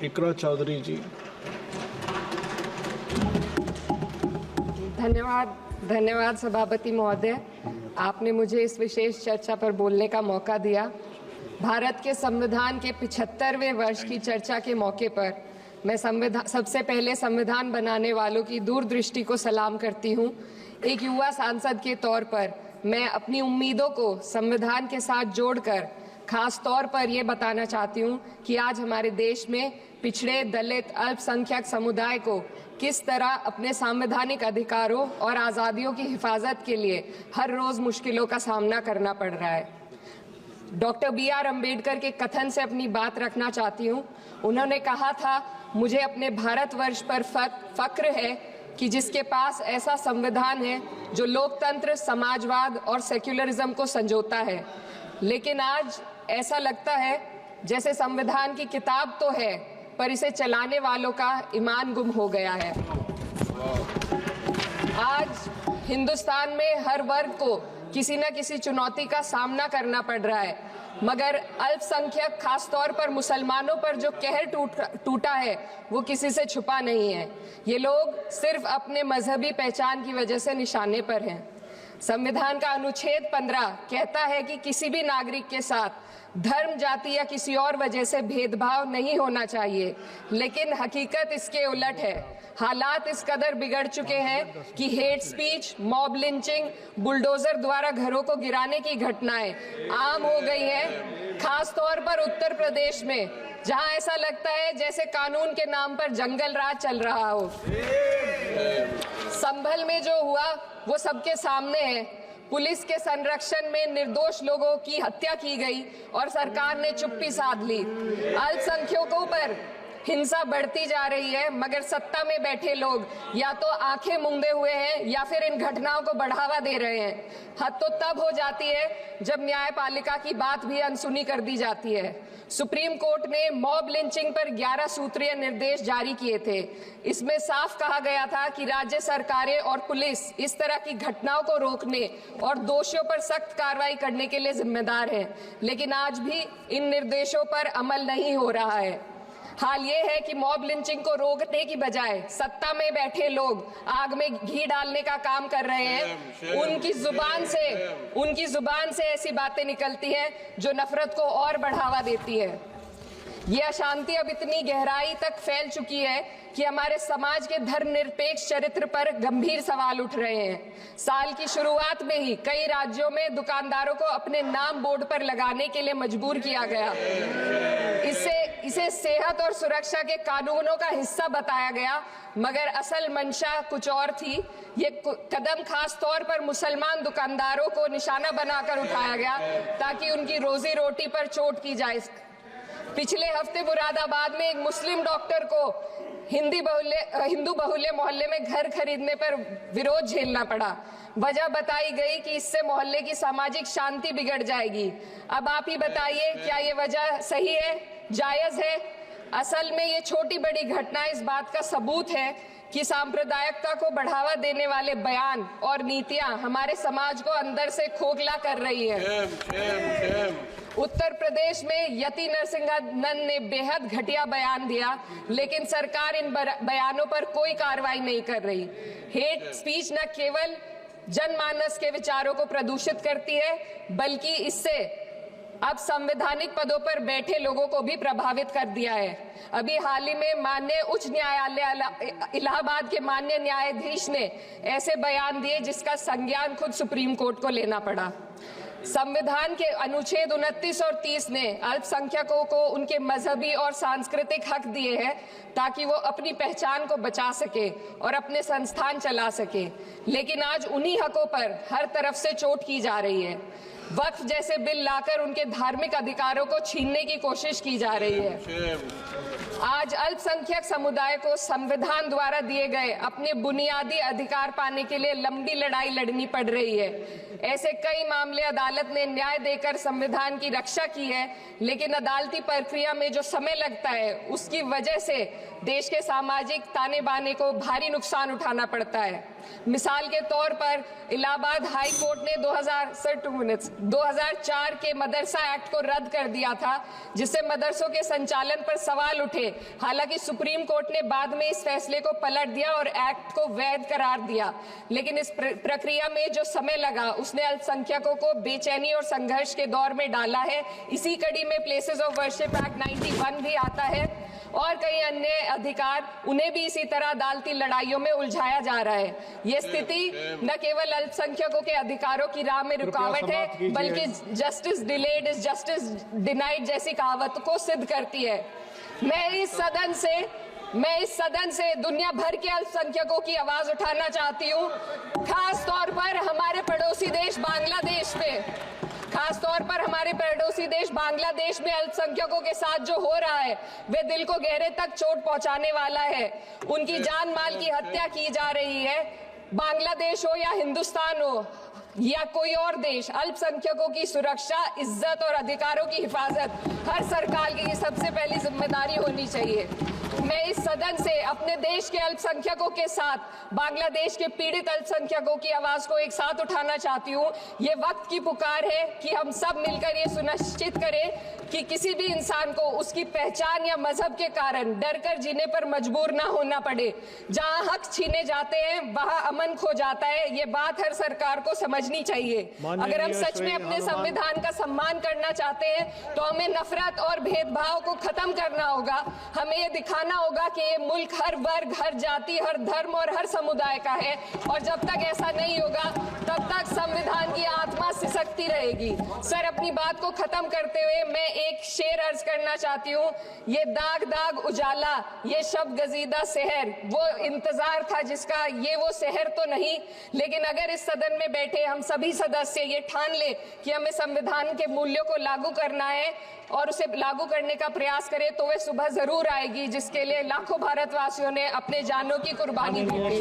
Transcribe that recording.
इकरा चौधरी जी। धन्यवाद सभापति महोदय, आपने मुझे इस विशेष चर्चा पर बोलने का मौका दिया। भारत के संविधान के 75वें वर्ष की चर्चा के मौके पर मैं सबसे पहले संविधान बनाने वालों की दूरदृष्टि को सलाम करती हूँ। एक युवा सांसद के तौर पर मैं अपनी उम्मीदों को संविधान के साथ जोड़कर खास तौर पर ये बताना चाहती हूँ कि आज हमारे देश में पिछड़े, दलित, अल्पसंख्यक समुदाय को किस तरह अपने संवैधानिक अधिकारों और आज़ादियों की हिफाजत के लिए हर रोज़ मुश्किलों का सामना करना पड़ रहा है। Doctor B.R. अम्बेडकर के कथन से अपनी बात रखना चाहती हूँ। उन्होंने कहा था, मुझे अपने भारतवर्ष पर फक्र है कि जिसके पास ऐसा संविधान है जो लोकतंत्र, समाजवाद और सेक्युलरिज्म को संजोता है। लेकिन आज ऐसा लगता है जैसे संविधान की किताब तो है पर इसे चलाने वालों का ईमान गुम हो गया है। आज हिंदुस्तान में हर वर्ग को किसी न किसी चुनौती का सामना करना पड़ रहा है, मगर अल्पसंख्यक, खासतौर पर मुसलमानों पर जो कहर टूटा है वो किसी से छुपा नहीं है। ये लोग सिर्फ अपने मजहबी पहचान की वजह से निशाने पर हैं। संविधान का अनुच्छेद 15 कहता है कि किसी भी नागरिक के साथ धर्म, जाति या किसी और वजह से भेदभाव नहीं होना चाहिए, लेकिन हकीकत इसके उलट है। हालात इस कदर बिगड़ चुके हैं कि hate speech, mob lynching, bulldozer द्वारा घरों को गिराने की घटनाएं आम हो गई हैं। खास तौर पर उत्तर प्रदेश में, जहां ऐसा लगता है जैसे कानून के नाम पर जंगल राज चल रहा हो। संभल में जो हुआ वो सबके सामने है। पुलिस के संरक्षण में निर्दोष लोगों की हत्या की गई और सरकार ने चुप्पी साध ली। अल्पसंख्यकों पर हिंसा बढ़ती जा रही है, मगर सत्ता में बैठे लोग या तो आंखें मूंदे हुए हैं या फिर इन घटनाओं को बढ़ावा दे रहे हैं। हद तो तब हो जाती है जब न्यायपालिका की बात भी अनसुनी कर दी जाती है। सुप्रीम कोर्ट ने मॉब लिंचिंग पर 11 सूत्रीय निर्देश जारी किए थे। इसमें साफ कहा गया था कि राज्य सरकारें और पुलिस इस तरह की घटनाओं को रोकने और दोषियों पर सख्त कार्रवाई करने के लिए जिम्मेदार है, लेकिन आज भी इन निर्देशों पर अमल नहीं हो रहा है। हाल ये है कि मॉब लिंचिंग को रोकने की बजाय सत्ता में बैठे लोग आग में घी डालने का काम कर रहे हैं। उनकी जुबान से ऐसी बातें निकलती हैं जो नफरत को और बढ़ावा देती है। ये अशांति अब इतनी गहराई तक फैल चुकी है कि हमारे समाज के धर्मनिरपेक्ष चरित्र पर गंभीर सवाल उठ रहे हैं। साल की शुरुआत में ही कई राज्यों में दुकानदारों को अपने नाम बोर्ड पर लगाने के लिए मजबूर किया गया। इसे सेहत और सुरक्षा के कानूनों का हिस्सा बताया गया, मगर असल मंशा कुछ और थी। ये कदम खास तौर पर मुसलमान दुकानदारों को निशाना बनाकर उठाया गया ताकि उनकी रोजी रोटी पर चोट की जाए। पिछले हफ्ते मुरादाबाद में एक मुस्लिम डॉक्टर को हिंदू बहुल्य मोहल्ले में घर खरीदने पर विरोध झेलना पड़ा। वजह बताई गई कि इससे मोहल्ले की सामाजिक शांति बिगड़ जाएगी। अब आप ही बताइए, क्या ये वजह सही है, जायज है? असल में ये छोटी बड़ी घटना इस बात का सबूत है कि सांप्रदायिकता को बढ़ावा देने वाले बयान और नीतियां हमारे समाज को अंदर से खोखला कर रही है। उत्तर प्रदेश में यति नरसिंहन ने बेहद घटिया बयान दिया, लेकिन सरकार इन बयानों पर कोई कार्रवाई नहीं कर रही। हेट स्पीच न केवल जनमानस के विचारों को प्रदूषित करती है, बल्कि इससे अब संवैधानिक पदों पर बैठे लोगों को भी प्रभावित कर दिया है। अभी हाल ही में माननीय उच्च न्यायालय इलाहाबाद के माननीय न्यायाधीश ने ऐसे बयान दिए जिसका संज्ञान खुद सुप्रीम कोर्ट को लेना पड़ा। संविधान के अनुच्छेद 29 और 30 ने अल्पसंख्यकों को उनके मजहबी और सांस्कृतिक हक दिए हैं ताकि वो अपनी पहचान को बचा सके और अपने संस्थान चला सके, लेकिन आज उन्हीं हकों पर हर तरफ से चोट की जा रही है। वक्फ जैसे बिल लाकर उनके धार्मिक अधिकारों को छीनने की कोशिश की जा रही है। आज अल्पसंख्यक समुदाय को संविधान द्वारा दिए गए अपने बुनियादी अधिकार पाने के लिए लंबी लड़ाई लड़नी पड़ रही है। ऐसे कई मामले अदालत ने न्याय देकर संविधान की रक्षा की है, लेकिन अदालती प्रक्रिया में जो समय लगता है उसकी वजह से देश के सामाजिक ताने बाने को भारी नुकसान उठाना पड़ता है। मिसाल के तौर पर इलाहाबाद हाई कोर्ट ने 2004 के मदरसा एक्ट को रद्द कर दिया था, जिससे मदरसों के संचालन पर सवाल उठे हालांकि सुप्रीम कोर्ट ने बाद में इस फैसले को पलट दिया और एक्ट को वैध करार दिया, लेकिन इस प्रक्रिया में जो समय लगा उसने अल्पसंख्यकों को बेचैनी और संघर्ष के दौर में डाला है। इसी कड़ी में प्लेसेस ऑफ वर्शिप एक्ट 91 भी आता है और कई अन्य अधिकार, उन्हें भी इसी तरह अदालती लड़ाइयों में उलझाया जा रहा है। ये स्थिति न केवल अल्पसंख्यकों के अधिकारों की राह में रुकावट है, बल्कि justice delayed is justice denied जैसी कहावत को सिद्ध करती है। मैं इस सदन से दुनिया भर के अल्पसंख्यकों की आवाज उठाना चाहती हूँ, खास तौर पर हमारे पड़ोसी देश बांग्लादेश में अल्पसंख्यकों के साथ जो हो रहा है वे दिल को गहरे तक चोट पहुंचाने वाला है। उनकी जान माल की हत्या की जा रही है। बांग्लादेश हो या हिंदुस्तान हो या कोई और देश, अल्पसंख्यकों की सुरक्षा, इज्जत और अधिकारों की हिफाजत हर सरकार की सबसे पहली जिम्मेदारी होनी चाहिए। मैं इस सदन से अपने देश के अल्पसंख्यकों के साथ बांग्लादेश के पीड़ित अल्पसंख्यकों की आवाज को एक साथ उठाना चाहती हूँ। ये वक्त की पुकार है कि हम सब मिलकर ये सुनिश्चित करें कि किसी भी इंसान को उसकी पहचान या मजहब के कारण डरकर जीने पर मजबूर ना होना पड़े। जहाँ हक छीने जाते हैं वहाँ अमन खो जाता है। ये बात हर सरकार को समझनी चाहिए। अगर हम सच में अपने संविधान का सम्मान करना चाहते हैं तो हमें नफरत और भेदभाव को खत्म करना होगा। हमें ये दिखाना होगा कि ये मुल्क हर वर्ग, हर जाति, हर धर्म और हर समुदाय का है, और जब तक ऐसा नहीं होगा तब तक संविधान की आत्मा सिसकती रहेगी। सर, अपनी बात को खत्म करते हुए मैं एक शेर अर्ज करना चाहती हूँ। ये दाग दाग उजाला, ये शब गजीदा शहर, वो इंतजार था जिसका, ये वो शहर तो नहीं। लेकिन अगर इस सदन में बैठे हम सभी सदस्य ये ठान ले कि हमें संविधान के मूल्यों को लागू करना है और उसे लागू करने का प्रयास करें, तो वह सुबह जरूर आएगी जिसके लिए लाखों भारतवासियों ने अपने जानों की कुर्बानी दी थी।